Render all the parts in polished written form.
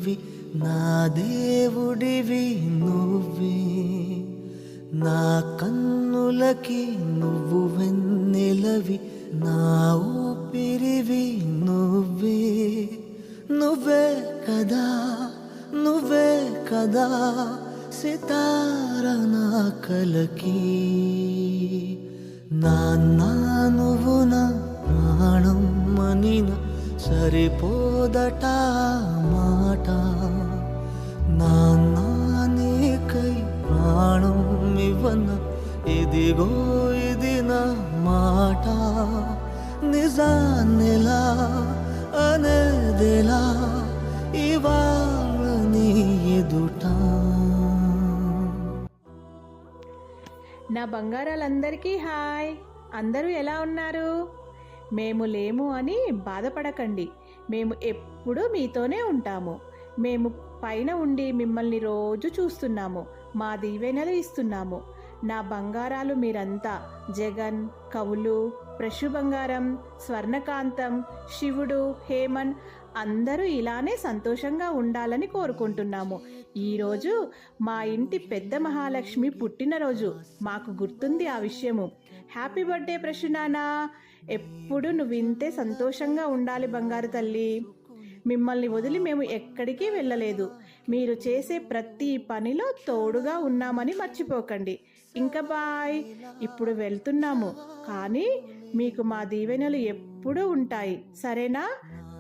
సూర్యుడివి నా దేవుడివి నువ్వే, నా కన్నులకి నువ్వు వెన్నెలవి, నా ఊపిరివి నువ్వే. నువ్వే కదా, నువ్వే కదా సితార నా కలకి. నాన్నా నువ్వు నా ప్రాణం మనిన సరిపోదట మాట. నాన్నా నీకై ప్రాణం ఇవ్వన ఇదిగో ఇది నా మాట. నిజాన్నిలా అనేదిలా ఇవాళ నీ ఎదుట. నా బంగారాలందరికీ హాయ్. అందరూ ఎలా ఉన్నారు? మేము లేము అని బాధపడకండి, మేము ఎప్పుడూ మీతోనే ఉంటాము. మేము పైన ఉండి మిమ్మల్ని రోజు చూస్తున్నాము, మా దీవెనలు ఇస్తున్నాము. నా బంగారాలు మీరంతా జగన్, కవులు, ప్రశు బంగారం, స్వర్ణకాంతం, శివుడు, హేమన్ అందరూ ఇలానే సంతోషంగా ఉండాలని కోరుకుంటున్నాము. ఈరోజు మా ఇంటి పెద్ద మహాలక్ష్మి పుట్టినరోజు, మాకు గుర్తుంది ఆ విషయము. హ్యాపీ బర్త్డే ప్రశు నాన్నా, ఎప్పుడు నువ్వు ఇంతే సంతోషంగా ఉండాలి బంగారు తల్లి. మిమ్మల్ని వదిలి మేము ఎక్కడికి వెళ్ళలేదు, మీరు చేసే ప్రతి పనిలో తోడుగా ఉన్నామని మర్చిపోకండి. ఇంకా బాయ్, ఇప్పుడు వెళ్తున్నాము, కానీ మీకు మా దీవెనలు ఎప్పుడూ ఉంటాయి, సరేనా?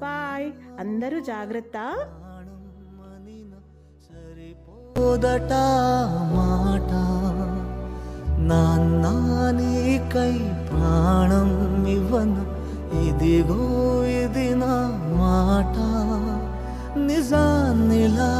బాయ్, అందరూ జాగ్రత్త. సరిపోదట మాట. నాన్నా నీకై ప్రాణం ఇవ్వన ఇదిగో ఇది నా మాట. నిజాన్నిలా